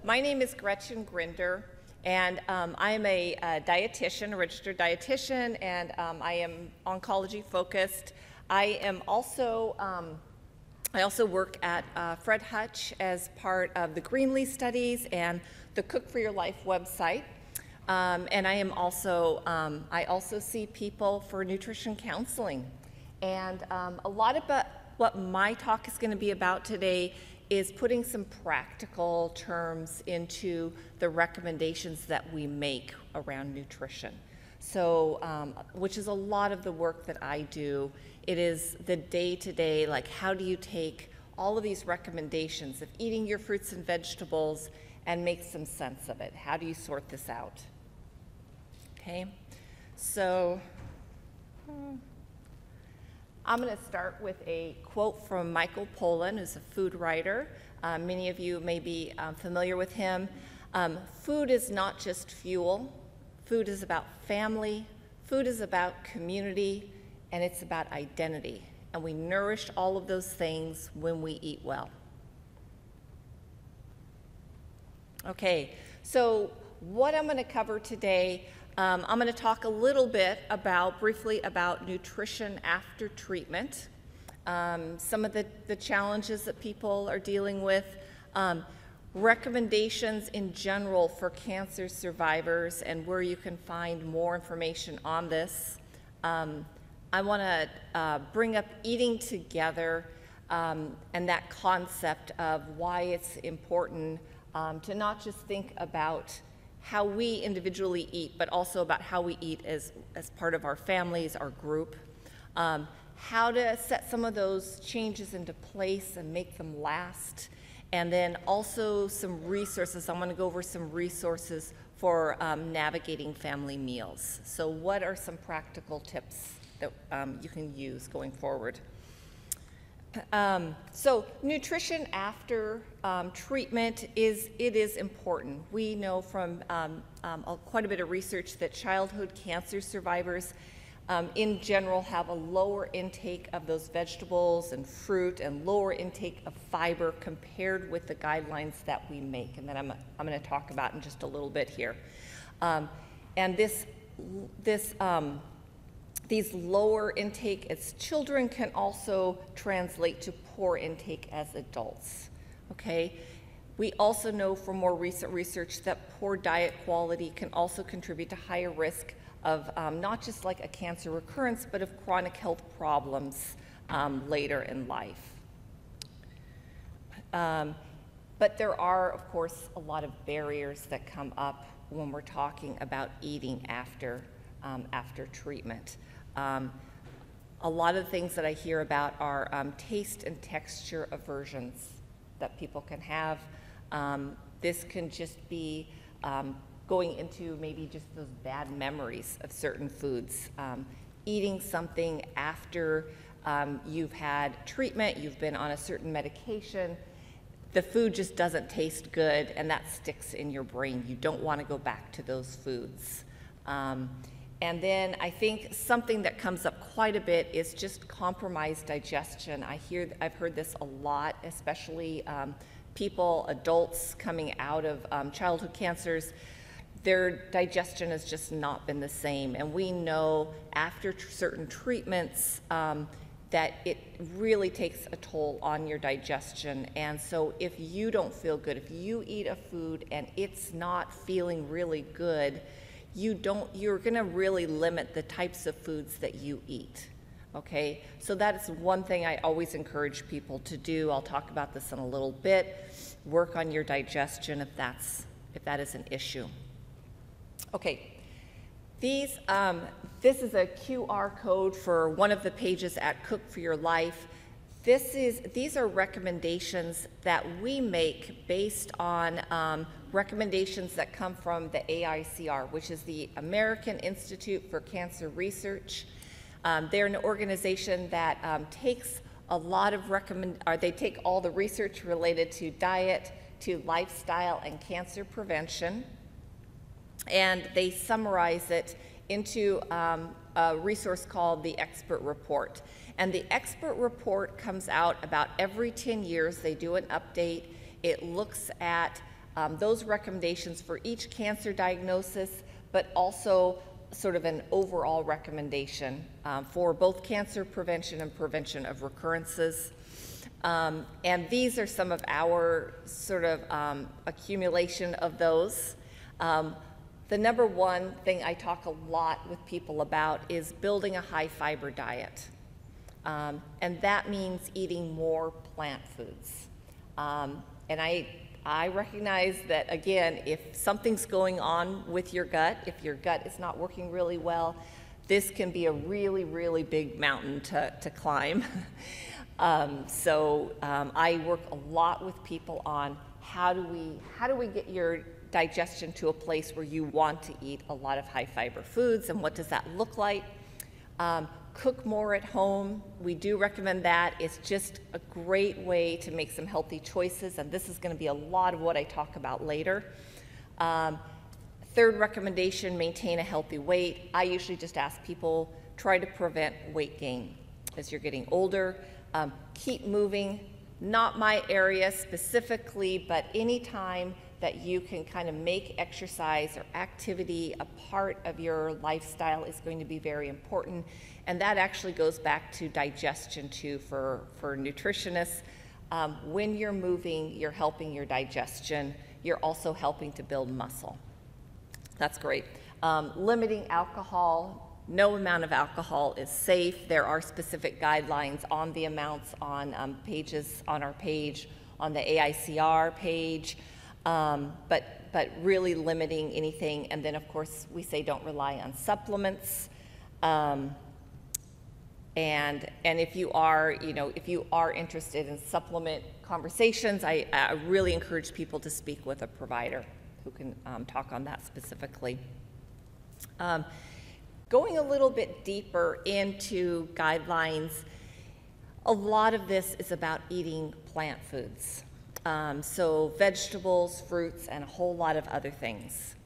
my name is Gretchen Grinder, and I am a dietitian, a registered dietitian, and I am oncology focused. I also work at Fred Hutch as part of the Greenlee studies and the Cook for Your Life website. And I also see people for nutrition counseling. And a lot about what my talk is going to be about today is putting some practical terms into the recommendations that we make around nutrition. So, which is a lot of the work that I do. It is the day-to-day, like how do you take all of these recommendations of eating your fruits and vegetables and make some sense of it? How do you sort this out? Okay, so I'm going to start with a quote from Michael Pollan, who's a food writer. Many of you may be familiar with him. Food is not just fuel. Food is about family. Food is about community, and it's about identity. And we nourish all of those things when we eat well. Okay, so what I'm going to cover today, I'm going to talk a little bit briefly about nutrition after treatment, some of the challenges that people are dealing with, recommendations in general for cancer survivors and where you can find more information on this. I want to bring up eating together and that concept of why it's important to not just think about how we individually eat, but also about how we eat as part of our families, our group, how to set some of those changes into place and make them last, and then also some resources. I'm going to go over some resources for navigating family meals. So what are some practical tips that you can use going forward? So nutrition after treatment is important. We know from quite a bit of research that childhood cancer survivors in general have a lower intake of those vegetables and fruit and lower intake of fiber compared with the guidelines that we make, and that I'm going to talk about in just a little bit here. And these lower intake as children can also translate to poor intake as adults, okay? We also know from more recent research that poor diet quality can also contribute to higher risk of not just like a cancer recurrence, but of chronic health problems later in life. But there are, of course, a lot of barriers that come up when we're talking about eating after treatment. A lot of the things that I hear about are taste and texture aversions that people can have. This can just be going into maybe just those bad memories of certain foods. Eating something after you've had treatment, you've been on a certain medication, the food just doesn't taste good, and that sticks in your brain. You don't want to go back to those foods. And then I think something that comes up quite a bit is just compromised digestion. I've heard this a lot, especially people, adults coming out of childhood cancers. Their digestion has just not been the same. And we know after certain treatments that it really takes a toll on your digestion. And so if you don't feel good, if you eat a food and it's not feeling really good, you're gonna really limit the types of foods that you eat, okay? So that is one thing I always encourage people to do. I'll talk about this in a little bit. Work on your digestion if that is an issue. Okay, this is a QR code for one of the pages at Cook for Your Life. These are recommendations that we make based on recommendations that come from the AICR, which is the American Institute for Cancer Research. They're an organization that takes a lot of they take all the research related to diet, to lifestyle, and cancer prevention, and they summarize it into a resource called the Expert Report. And the Expert Report comes out about every 10 years. They do an update. It looks at those recommendations for each cancer diagnosis, but also sort of an overall recommendation for both cancer prevention and prevention of recurrences. And these are some of our sort of accumulation of those. The number one thing I talk a lot with people about is building a high fiber diet. And that means eating more plant foods. And I recognize that, again, if something's going on with your gut, if your gut is not working really well, this can be a really, really big mountain to climb. I work a lot with people on how do we get your digestion to a place where you want to eat a lot of high fiber foods, and what does that look like? Cook more at home. We do recommend that. It's just a great way to make some healthy choices, and this is going to be a lot of what I talk about later. Third recommendation, maintain a healthy weight. I usually just ask people, try to prevent weight gain as you're getting older. Keep moving. Not my area specifically, but anytime that you can kind of make exercise or activity a part of your lifestyle is going to be very important. And that actually goes back to digestion too for nutritionists. When you're moving, you're helping your digestion. You're also helping to build muscle. That's great. Limiting alcohol. No amount of alcohol is safe. There are specific guidelines on the amounts on pages on our page, on the AICR page, but really limiting anything. And then, of course, we say don't rely on supplements. And if you are, if you are interested in supplement conversations, I really encourage people to speak with a provider who can talk on that specifically. Going a little bit deeper into guidelines, a lot of this is about eating plant foods. So vegetables, fruits, and a whole lot of other things.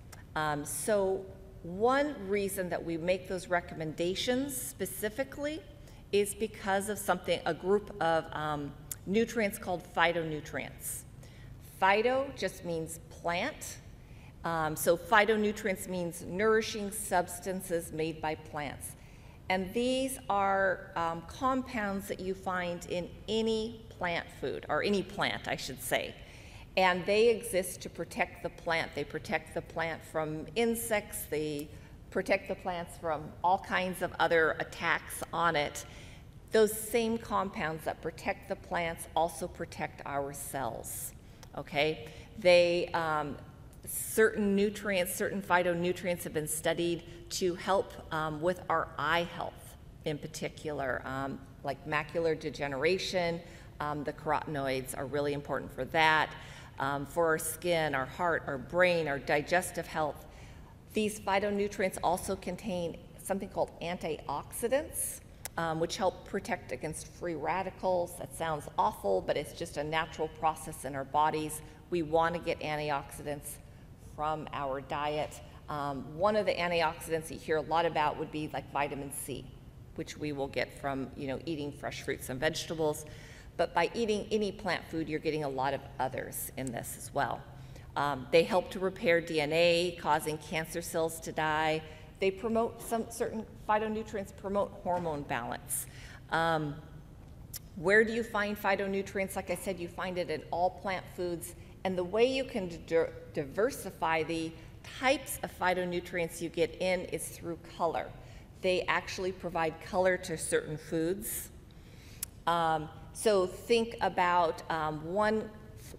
So one reason that we make those recommendations specifically is because of a group of nutrients called phytonutrients. Phyto just means plant. So phytonutrients means nourishing substances made by plants. And these are compounds that you find in any plant food, or any plant, I should say. And they exist to protect the plant. They protect the plant from insects. They protect the plants from all kinds of other attacks on it. Those same compounds that protect the plants also protect our cells, okay? Certain nutrients, certain phytonutrients have been studied to help with our eye health in particular, like macular degeneration. The carotenoids are really important for that. For our skin, our heart, our brain, our digestive health. These phytonutrients also contain something called antioxidants, which help protect against free radicals. That sounds awful, but it's just a natural process in our bodies. We want to get antioxidants from our diet. One of the antioxidants you hear a lot about would be like vitamin C, which we will get from eating fresh fruits and vegetables. But by eating any plant food, you're getting a lot of others in this as well. They help to repair DNA, causing cancer cells to die. They promote certain phytonutrients promote hormone balance. Where do you find phytonutrients? Like I said, you find it in all plant foods. And the way you can diversify the types of phytonutrients you get in is through color. They actually provide color to certain foods. So think about one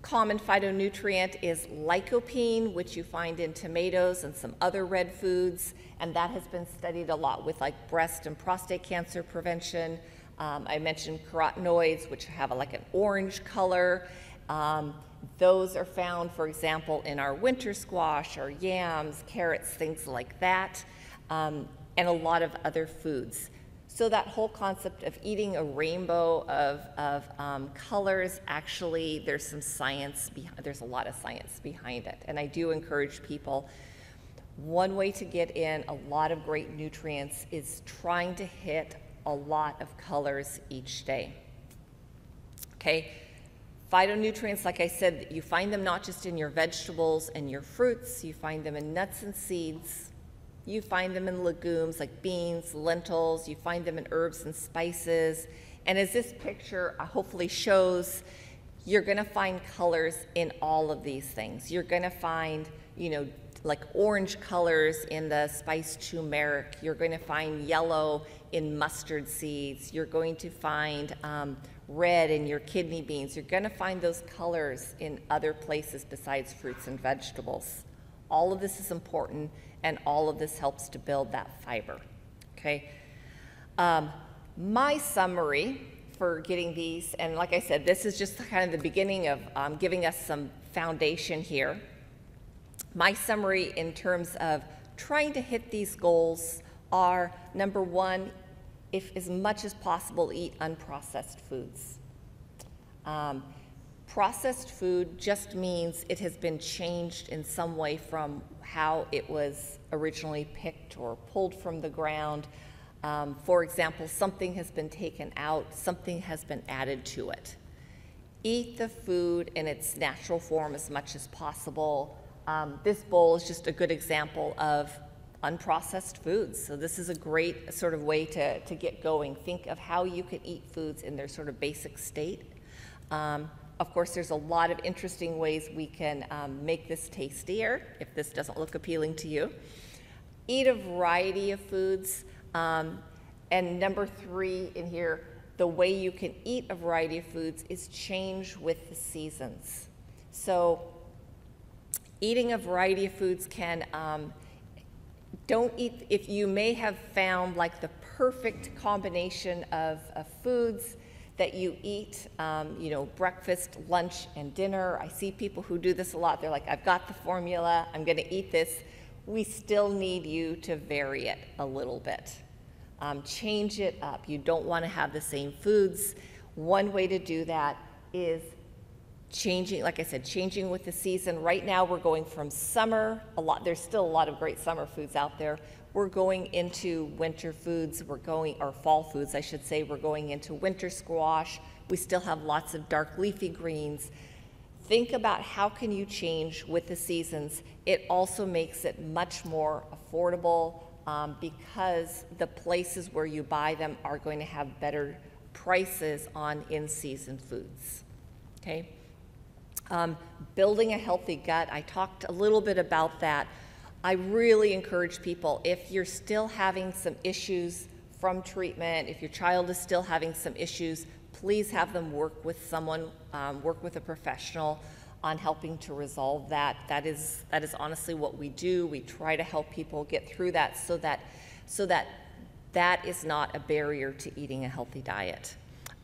common phytonutrient is lycopene, which you find in tomatoes and some other red foods, and that has been studied a lot with like breast and prostate cancer prevention. I mentioned carotenoids, which have like an orange color. Those are found, for example, in our winter squash or yams, carrots, things like that, and a lot of other foods. So that whole concept of eating a rainbow of colors, actually, there's some science there's a lot of science behind it. And I do encourage people, one way to get in a lot of great nutrients is trying to hit a lot of colors each day. Okay? Phytonutrients, like I said, you find them not just in your vegetables and your fruits, you find them in nuts and seeds, you find them in legumes like beans, lentils, you find them in herbs and spices. And as this picture hopefully shows, you're gonna find colors in all of these things. You're gonna find, like orange colors in the spiced turmeric. You're going to find yellow in mustard seeds. You're going to find red in your kidney beans. You're going to find those colors in other places besides fruits and vegetables. All of this is important, and all of this helps to build that fiber, okay? My summary for getting these, and like I said, this is just kind of the beginning of giving us some foundation here. My summary in terms of trying to hit these goals are, number one, if as much as possible, eat unprocessed foods. Processed food just means it has been changed in some way from how it was originally picked or pulled from the ground. For example, something has been taken out, something has been added to it. Eat the food in its natural form as much as possible. This bowl is just a good example of unprocessed foods. So this is a great sort of way to get going. Think of how you can eat foods in their sort of basic state. Of course, there's a lot of interesting ways we can make this tastier if this doesn't look appealing to you. Eat a variety of foods. And number three in here, the way you can eat a variety of foods is change with the seasons. So eating a variety of foods can, don't eat, if you may have found like the perfect combination of foods that you eat, breakfast, lunch, and dinner. I see people who do this a lot. They're like, I've got the formula, I'm gonna eat this. We still need you to vary it a little bit. Change it up. You don't wanna have the same foods. One way to do that is changing, like I said, changing with the season. Right now we're going from summer, there's still a lot of great summer foods out there. We're going into winter foods, or fall foods, I should say. We're going into winter squash. We still have lots of dark leafy greens. Think about how can you change with the seasons. It also makes it much more affordable because the places where you buy them are going to have better prices on in-season foods, okay? Building a healthy gut, I talked a little bit about that. I really encourage people, if you're still having some issues from treatment, if your child is still having some issues, please have them work with someone, work with a professional on helping to resolve that. That is honestly what we do. We try to help people get through that so that is not a barrier to eating a healthy diet.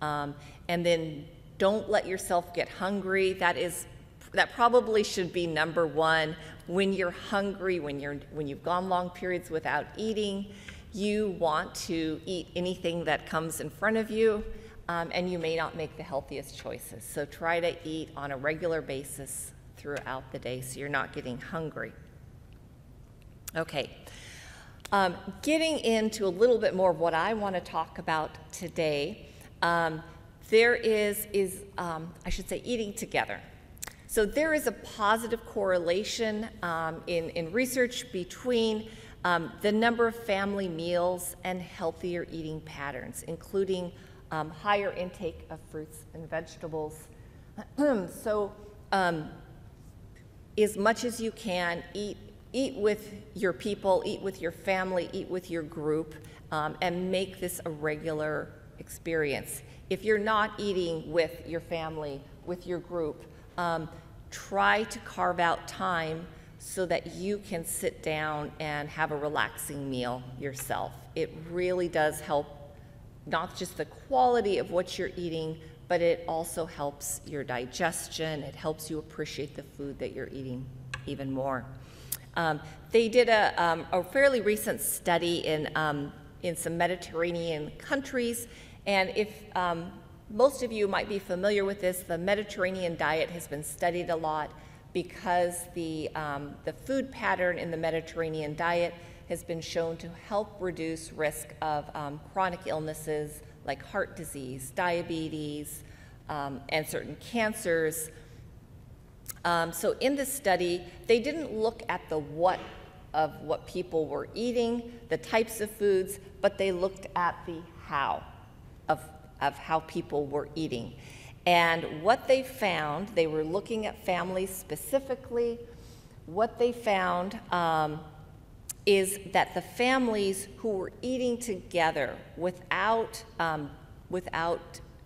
And then don't let yourself get hungry. That probably should be number one. When you're hungry, when you've gone long periods without eating, you want to eat anything that comes in front of you, and you may not make the healthiest choices. So try to eat on a regular basis throughout the day so you're not getting hungry. Okay, getting into a little bit more of what I want to talk about today. There is I should say, eating together. So there is a positive correlation in research between the number of family meals and healthier eating patterns, including higher intake of fruits and vegetables. So as much as you can, eat with your people, eat with your family, eat with your group, and make this a regular experience. If you're not eating with your family, with your group, try to carve out time so that you can sit down and have a relaxing meal yourself. It really does help not just the quality of what you're eating, but it also helps your digestion. It helps you appreciate the food that you're eating even more. They did a fairly recent study in some Mediterranean countries, and if most of you might be familiar with this, the Mediterranean diet has been studied a lot because the food pattern in the Mediterranean diet has been shown to help reduce risk of chronic illnesses like heart disease, diabetes, and certain cancers. So in this study, they didn't look at the what of what people were eating, the types of foods, but they looked at the how of how people were eating. And what they found, they were looking at families specifically. What they found is that the families who were eating together without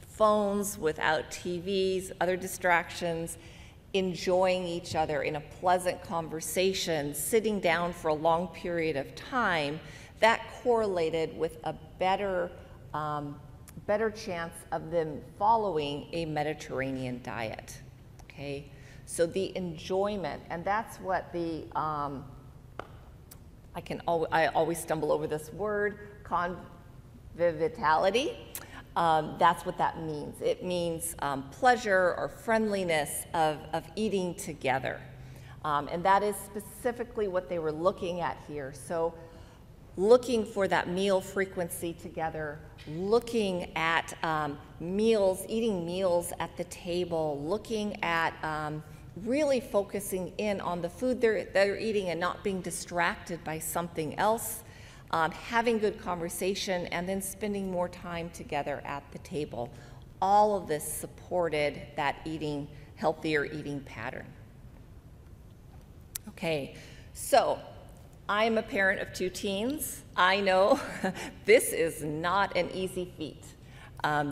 phones, without TVs, other distractions, enjoying each other in a pleasant conversation, sitting down for a long period of time, that correlated with a better chance of them following a Mediterranean diet, okay? So the enjoyment, and that's what the, I always stumble over this word, conviviality. That's what that means. It means pleasure or friendliness of eating together. And that is specifically what they were looking at here. So looking for that meal frequency together, looking at meals, eating meals at the table, looking at really focusing in on the food they're eating and not being distracted by something else. Having good conversation, and then spending more time together at the table. All of this supported that healthier eating pattern. Okay, so I'm a parent of 2 teens. I know this is not an easy feat.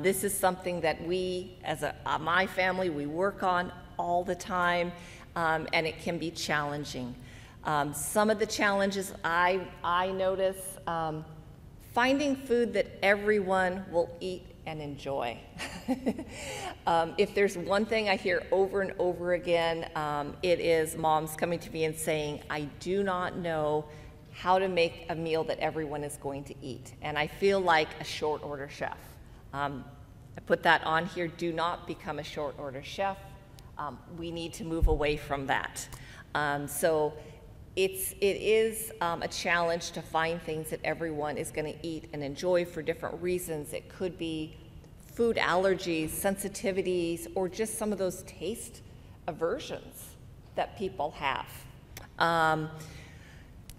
This is something that we, as my family, we work on all the time, and it can be challenging. Some of the challenges I notice, finding food that everyone will eat and enjoy. If there's one thing I hear over and over again, it is moms coming to me and saying, I do not know how to make a meal that everyone is going to eat. And I feel like a short order chef. I put that on here, do not become a short order chef. We need to move away from that. So it is a challenge to find things that everyone is going to eat and enjoy for different reasons. It could be food allergies, sensitivities, or just some of those taste aversions that people have.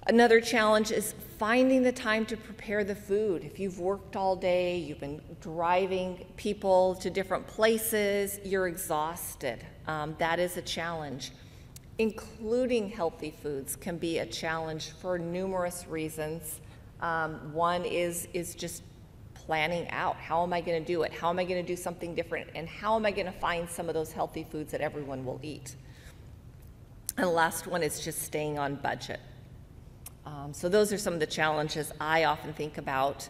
Another challenge is finding the time to prepare the food. If you've worked all day, you've been driving people to different places, you're exhausted. That is a challenge. Including healthy foods can be a challenge for numerous reasons. One is just planning out. How am I going to do it? How am I going to do something different? And how am I going to find some of those healthy foods that everyone will eat? And the last one is just staying on budget. So those are some of the challenges I often think about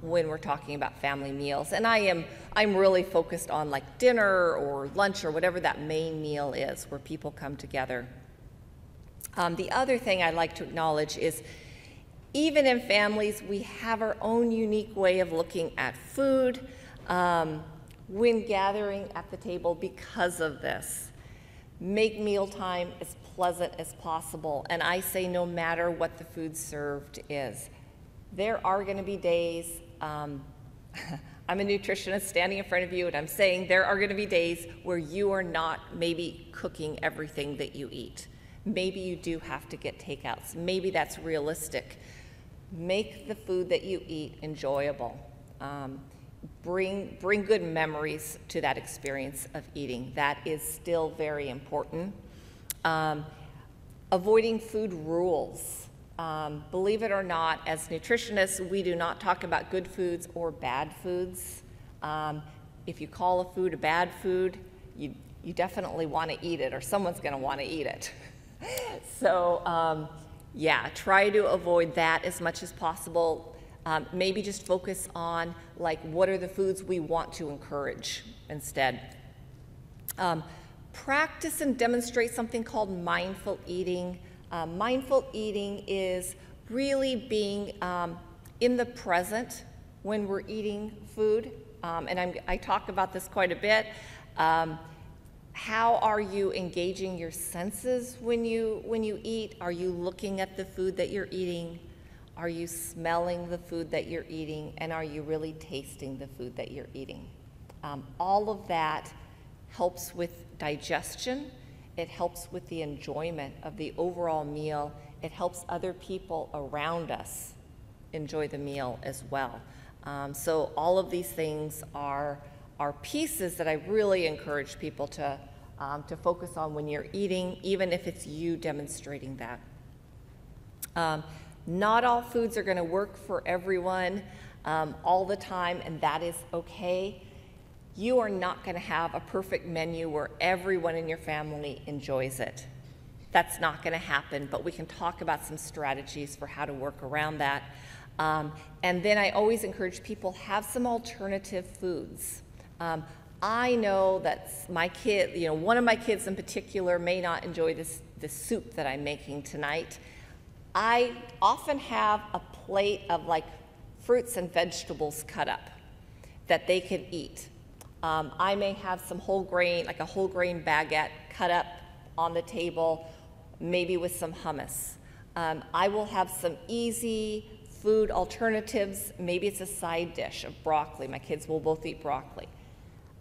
when we're talking about family meals. And I'm really focused on like dinner or lunch or whatever that main meal is where people come together. The other thing I'd like to acknowledge is even in families, we have our own unique way of looking at food when gathering at the table because of this. Make mealtime as pleasant as possible. And I say no matter what the food served is. There are going to be days, I'm a nutritionist standing in front of you, and I'm saying there are going to be days where you are not maybe cooking everything that you eat. Maybe you do have to get takeouts. Maybe that's realistic. Make the food that you eat enjoyable. Bring good memories to that experience of eating. That is still very important. Avoiding food rules. Believe it or not, as nutritionists, we do not talk about good foods or bad foods. If you call a food a bad food, you definitely want to eat it, or someone's going to want to eat it. So yeah, try to avoid that as much as possible. Maybe just focus on like what are the foods we want to encourage instead. Practice and demonstrate something called mindful eating. Mindful eating is really being in the present when we're eating food. And I talk about this quite a bit. How are you engaging your senses when you eat? Are you looking at the food that you're eating? Are you smelling the food that you're eating? And are you really tasting the food that you're eating? All of that helps with digestion. It helps with the enjoyment of the overall meal. It helps other people around us enjoy the meal as well. So all of these things are pieces that I really encourage people to focus on when you're eating, even if it's you demonstrating that. Not all foods are going to work for everyone all the time, and that is okay. You are not going to have a perfect menu where everyone in your family enjoys it. That's not going to happen, but we can talk about some strategies for how to work around that. And then I always encourage people, have some alternative foods. I know that my kid, one of my kids in particular may not enjoy this soup that I'm making tonight. I often have a plate of like fruits and vegetables cut up that they can eat. I may have some whole grain, like a whole grain baguette cut up on the table, maybe with some hummus. I will have some easy food alternatives. Maybe it's a side dish of broccoli. My kids will both eat broccoli.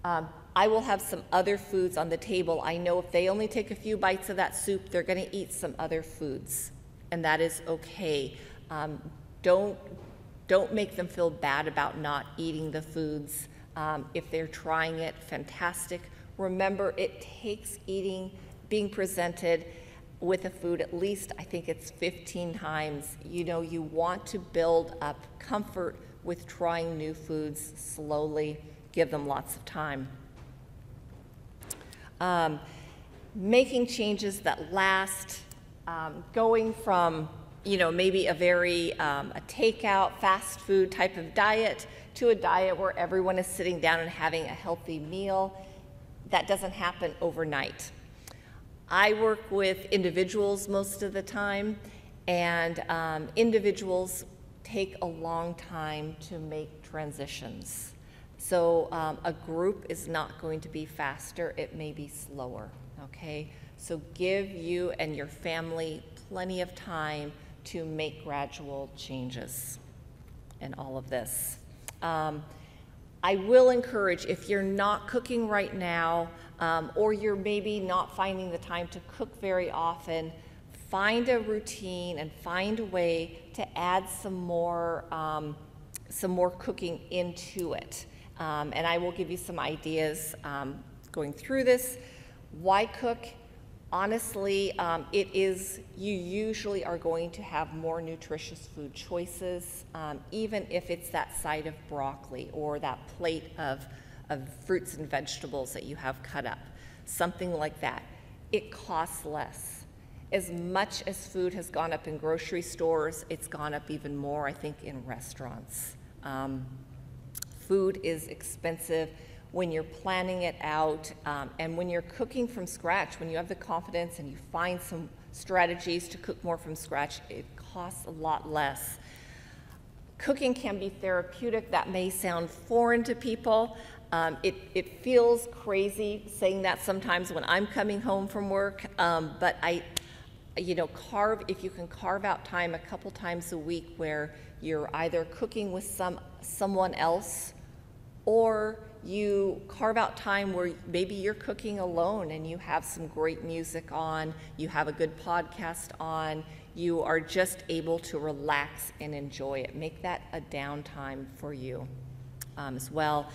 I will have some other foods on the table. I know if they only take a few bites of that soup, they're going to eat some other foods, and that is okay. Don't make them feel bad about not eating the foods. If they're trying it, fantastic. Remember, it takes being presented with a food at least, I think it's 15 times. You want to build up comfort with trying new foods slowly. Give them lots of time. Making changes that last, going from maybe a very a takeout, fast food type of diet to a diet where everyone is sitting down and having a healthy meal. That doesn't happen overnight. I work with individuals most of the time, and individuals take a long time to make transitions. So a group is not going to be faster, it may be slower, okay? So give you and your family plenty of time to make gradual changes in all of this. I will encourage, if you're not cooking right now, or you're maybe not finding the time to cook very often, find a routine and find a way to add some more cooking into it. And I will give you some ideas going through this. Why cook? Honestly, you usually are going to have more nutritious food choices, even if it's that side of broccoli or that plate of fruits and vegetables that you have cut up, something like that. It costs less. As much as food has gone up in grocery stores, it's gone up even more, I think, in restaurants. Food is expensive when you're planning it out, and when you're cooking from scratch, when you have the confidence and you find some strategies to cook more from scratch, it costs a lot less. Cooking can be therapeutic. That may sound foreign to people. It feels crazy saying that sometimes when I'm coming home from work, but if you can carve out time a couple times a week where you're either cooking with someone else, or you carve out time where maybe you're cooking alone and you have some great music on, you have a good podcast on, you are just able to relax and enjoy it. Make that a downtime for you as well.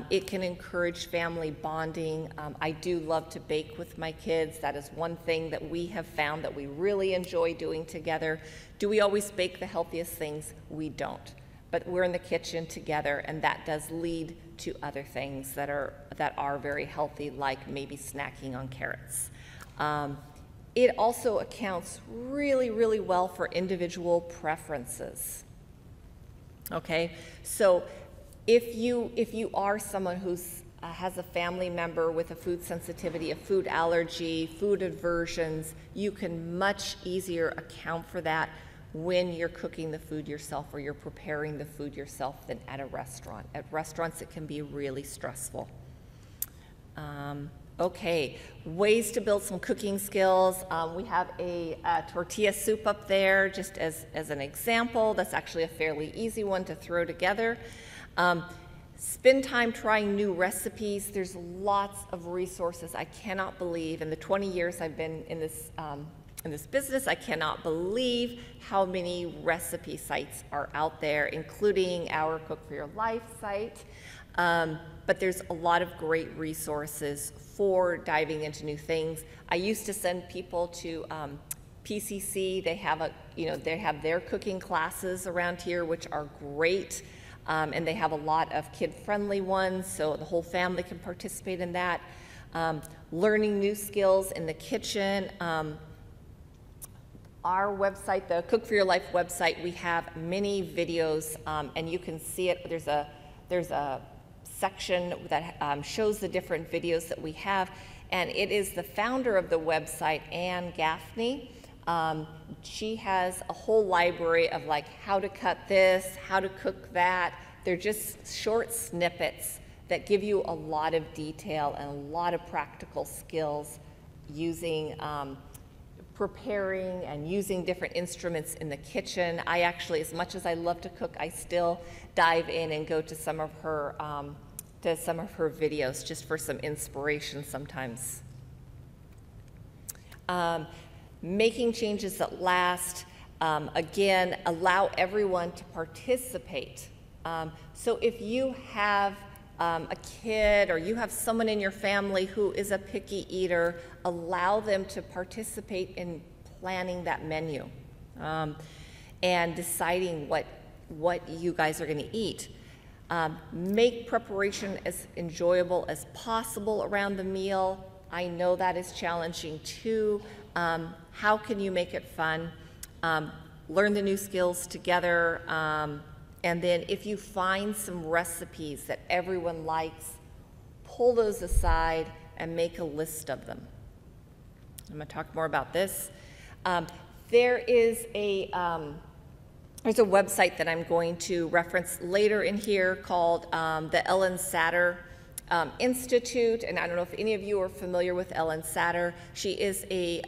It can encourage family bonding. I do love to bake with my kids. That is one thing that we have found that we really enjoy doing together. Do we always bake the healthiest things? We don't. But we're in the kitchen together, and that does lead to other things that are very healthy, like maybe snacking on carrots. It also accounts really, really well for individual preferences. Okay, so if you are someone who's has a family member with a food sensitivity, a food allergy, food aversions, you can much easier account for that when you're cooking the food yourself or you're preparing the food yourself than at a restaurant. At restaurants, it can be really stressful. Okay, ways to build some cooking skills. We have a tortilla soup up there just as an example. That's actually a fairly easy one to throw together. Spend time trying new recipes. There's lots of resources. I cannot believe, in the 20 years I've been in this business, I cannot believe how many recipe sites are out there, including our Cook for Your Life site. But there's a lot of great resources for diving into new things. I used to send people to PCC. They have their cooking classes around here, which are great. And they have a lot of kid-friendly ones, so the whole family can participate in that. Learning new skills in the kitchen. Our website, the Cook for Your Life website, we have many videos, and you can see it. There's a section that shows the different videos that we have, and it is the founder of the website, Ann Gaffney. She has a whole library of like how to cut this, how to cook that. They're just short snippets that give you a lot of detail and a lot of practical skills using preparing and using different instruments in the kitchen. I actually, as much as I love to cook, I still dive in and go to some of her videos just for some inspiration sometimes. Making changes that last. Again, allow everyone to participate. So if you have a kid or you have someone in your family who is a picky eater, allow them to participate in planning that menu and deciding what you guys are going to eat. Make preparation as enjoyable as possible around the meal. I know that is challenging too. How can you make it fun? Learn the new skills together. And then if you find some recipes that everyone likes, pull those aside and make a list of them. I'm going to talk more about this. There's a website that I'm going to reference later in here called the Ellen Satter Institute, and I don't know if any of you are familiar with Ellen Satter. She is a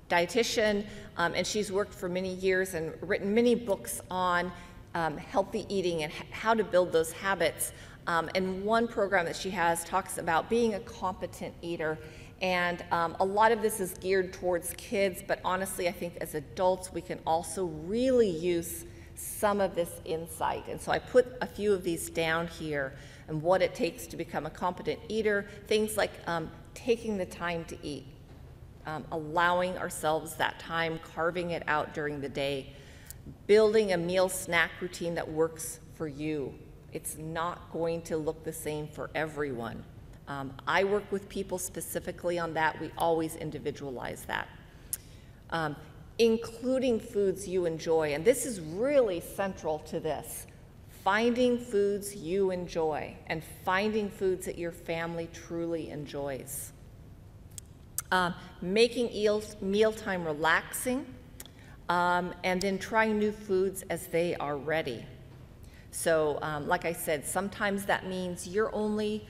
dietitian, and she's worked for many years and written many books on healthy eating and how to build those habits. And one program that she has talks about being a competent eater. And a lot of this is geared towards kids, but honestly, I think as adults, we can also really use some of this insight. And so I put a few of these down here and what it takes to become a competent eater. Things like taking the time to eat, allowing ourselves that time, carving it out during the day, building a meal snack routine that works for you. It's not going to look the same for everyone. I work with people specifically on that. We always individualize that. Including foods you enjoy, and this is really central to this. Finding foods you enjoy and finding foods that your family truly enjoys. Making mealtime relaxing, and then trying new foods as they are ready. So like I said, sometimes that means you're only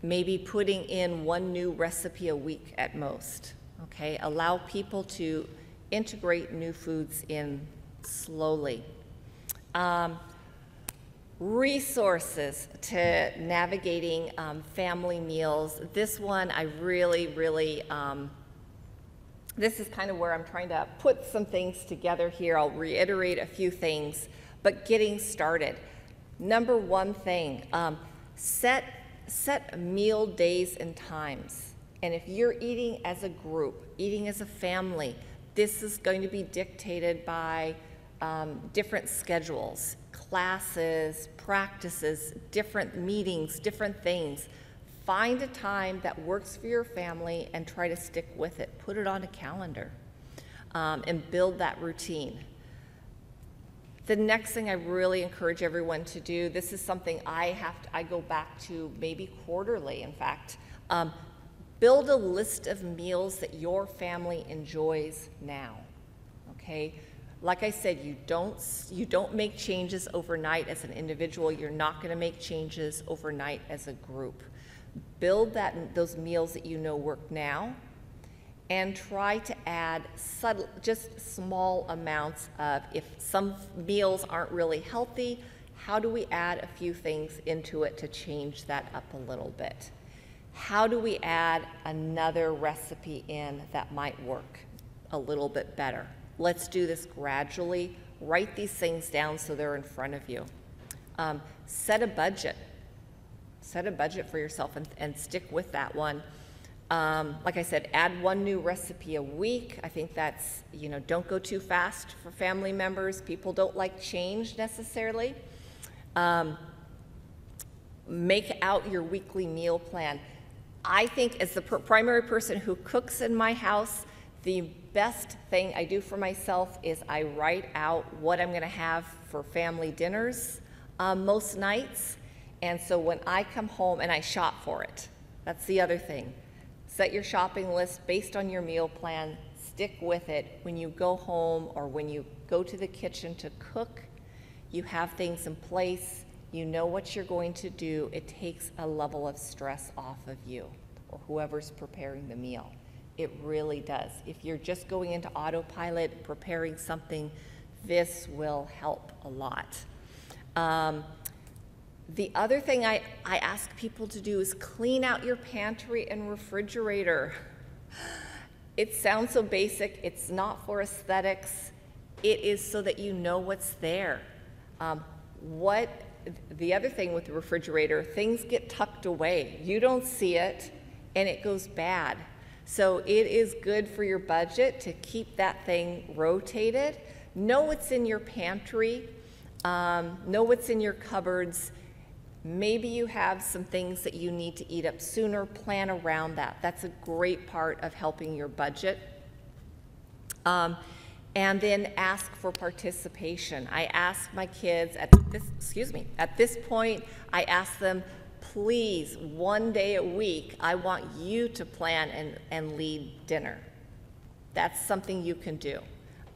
maybe putting in one new recipe a week at most, okay? Allow people to integrate new foods in slowly. Resources to navigating family meals. This one I really, this is kind of where I'm trying to put some things together here. I'll reiterate a few things, but getting started. Number one thing, set meal days and times. And if you're eating as a group, eating as a family, this is going to be dictated by different schedules, classes, practices, different meetings, different things. Find a time that works for your family and try to stick with it. Put it on a calendar and build that routine. The next thing I really encourage everyone to do, this is something I go back to maybe quarterly, in fact. Build a list of meals that your family enjoys now, okay? Like I said, you don't make changes overnight as an individual. You're not gonna make changes overnight as a group. Build those meals that you know work now, and try to add just small amounts of, if some meals aren't really healthy, How do we add a few things into it to change that up a little bit? How do we add another recipe in that might work a little bit better? Let's do this gradually. Write these things down so they're in front of you. Set a budget. Set a budget for yourself and stick with that one. Like I said, add one new recipe a week. I think that's, don't go too fast for family members. People don't like change necessarily. Make out your weekly meal plan. I think as the primary person who cooks in my house, the best thing I do for myself is I write out what I'm gonna have for family dinners most nights. And so when I come home, and I shop for it. That's the other thing. Set your shopping list based on your meal plan, stick with it. When you go home or when you go to the kitchen to cook, you have things in place, you know what you're going to do. It takes a level of stress off of you or whoever's preparing the meal. It really does. If you're just going into autopilot, preparing something, this will help a lot. The other thing I ask people to do is clean out your pantry and refrigerator. It sounds so basic. It's not for aesthetics. It is so that you know what's there. The other thing with the refrigerator, things get tucked away. You don't see it, and it goes bad. So it is good for your budget to keep that thing rotated. Know what's in your pantry. Know what's in your cupboards. Maybe you have some things that you need to eat up sooner. Plan around that. That's a great part of helping your budget. And then ask for participation. I ask my kids at this point, I ask them, please, one day a week, I want you to plan and lead dinner. That's something you can do.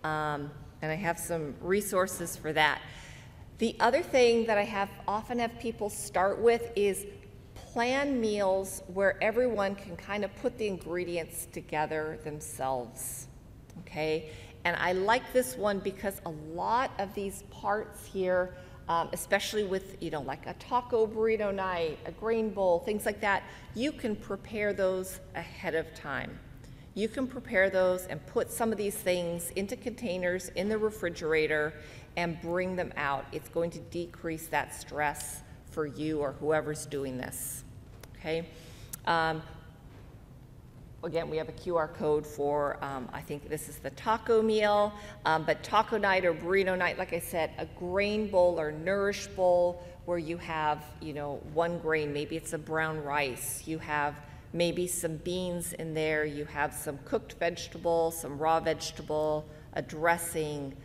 And I have some resources for that. The other thing that I often have people start with is plan meals where everyone can kind of put the ingredients together themselves, okay? And I like this one because a lot of these parts here, especially with, like a taco burrito night, a grain bowl, things like that, you can prepare those ahead of time. You can prepare those and put some of these things into containers in the refrigerator and bring them out. It's going to decrease that stress for you or whoever's doing this, okay? Again, we have a QR code for, I think this is the taco meal, but taco night or burrito night, like I said, a grain bowl or nourish bowl where you have, one grain, maybe it's a brown rice, you have maybe some beans in there, you have some cooked vegetable, some raw vegetable, a dressing,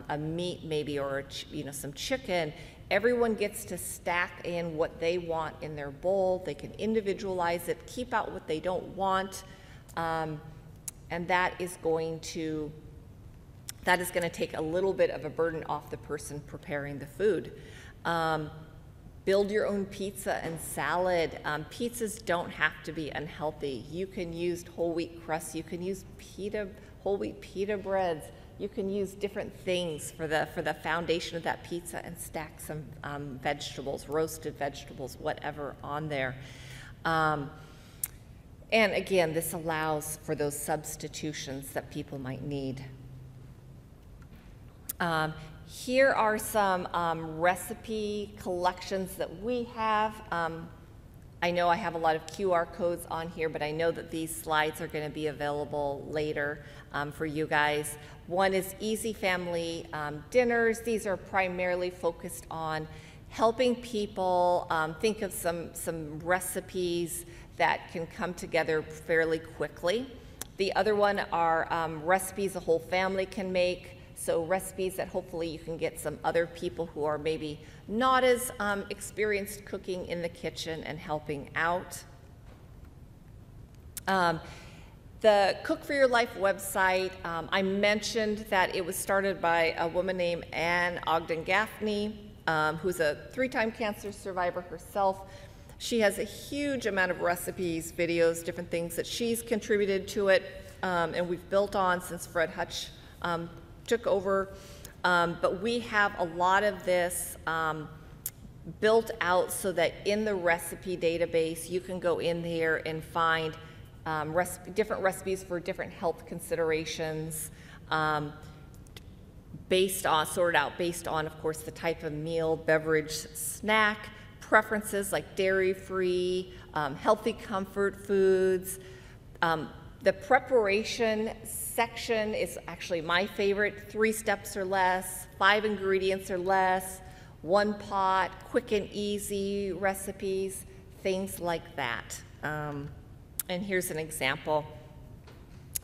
a meat maybe, or some chicken. Everyone gets to stack in what they want in their bowl. They can individualize it, keep out what they don't want, and that is going to take a little bit of a burden off the person preparing the food. Build your own pizza and salad. Pizzas don't have to be unhealthy. You can use whole wheat crust. You can use whole wheat pita breads. You can use different things for the foundation of that pizza and stack some vegetables, roasted vegetables, whatever on there. And again, this allows for those substitutions that people might need. Here are some recipe collections that we have. I know I have a lot of QR codes on here, but I know that these slides are going to be available later for you guys. One is Easy Family Dinners. These are primarily focused on helping people think of some recipes that can come together fairly quickly. The other one are recipes a whole family can make. So recipes that hopefully you can get some other people who are maybe not as experienced cooking in the kitchen and helping out. The Cook for Your Life website, I mentioned that it was started by a woman named Ann Ogden Gaffney, who's a 3-time cancer survivor herself. She has a huge amount of recipes, videos, different things that she's contributed to it, and we've built on since Fred Hutch took over, but we have a lot of this built out so that in the recipe database, you can go in there and find different recipes for different health considerations, sorted out based on, of course, the type of meal, beverage, snack, preferences like dairy-free, healthy comfort foods. The preparation section is actually my favorite. 3 steps or less, 5 ingredients or less, 1 pot, quick and easy recipes, things like that. And here's an example.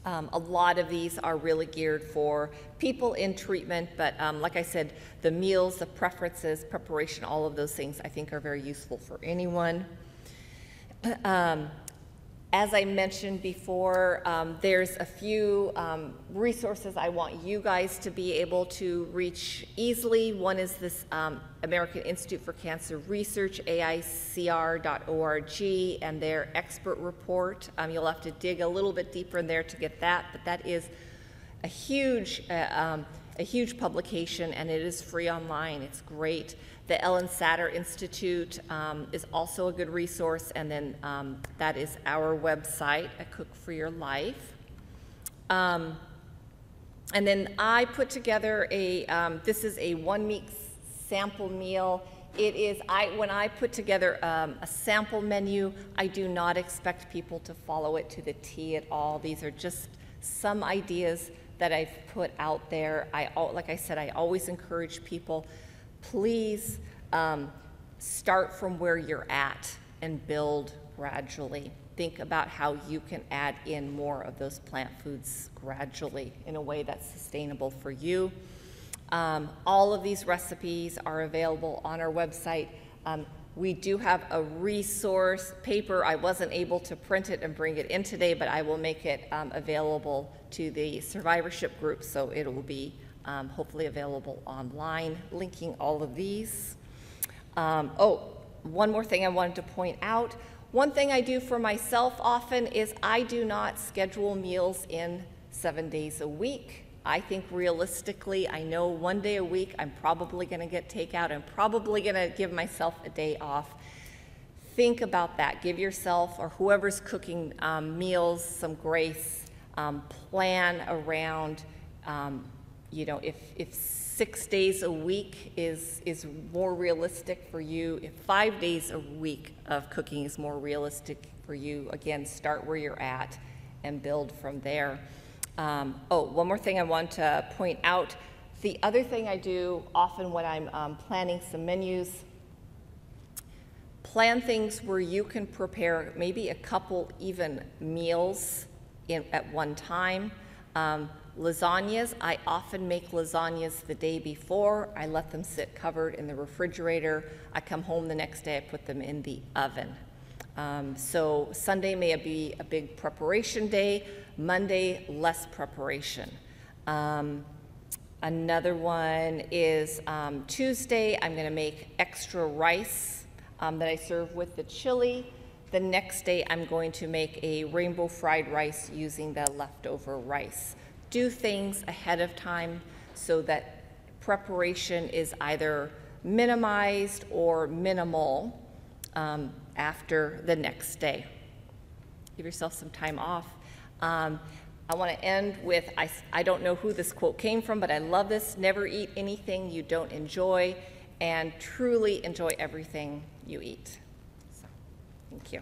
A lot of these are really geared for people in treatment, but like I said, the meals, the preferences, preparation, all of those things I think are very useful for anyone. As I mentioned before, there's a few resources I want you guys to be able to reach easily. One is this American Institute for Cancer Research, AICR.org, and their expert report. You'll have to dig a little bit deeper in there to get that, but that is a huge publication, and it is free online. It's great. The Ellen Satter Institute is also a good resource, and then that is our website, A Cook for Your Life. And then I put together this is a 1-week sample meal. It is, when I put together a sample menu, I do not expect people to follow it to the T at all. These are just some ideas that I've put out there. Like I said, I always encourage people, please start from where you're at and build gradually. Think about how you can add in more of those plant foods gradually in a way that's sustainable for you. All of these recipes are available on our website. We do have a resource paper. I wasn't able to print it and bring it in today, but I will make it available to the survivorship group, so it will be hopefully available online, linking all of these. One more thing I wanted to point out. One thing I do for myself often is I do not schedule meals in 7 days a week. I think realistically, I know 1 day a week I'm probably going to get takeout. I'm probably going to give myself a day off. Think about that. Give yourself or whoever's cooking meals some grace. Plan around, if 6 days a week is more realistic for you, if 5 days a week of cooking is more realistic for you, again, start where you're at and build from there. One more thing I want to point out. The other thing I do often when I'm planning some menus, plan things where you can prepare maybe a couple even meals at one time. Lasagnas, I often make lasagnas the day before. I let them sit covered in the refrigerator. I come home the next day, I put them in the oven. So Sunday may be a big preparation day. Monday, less preparation. Another one is Tuesday, I'm going to make extra rice that I serve with the chili. The next day, I'm going to make a rainbow fried rice using the leftover rice. Do things ahead of time so that preparation is either minimized or minimal after the next day. Give yourself some time off. I want to end with, I don't know who this quote came from, but I love this: never eat anything you don't enjoy, and truly enjoy everything you eat. So, thank you.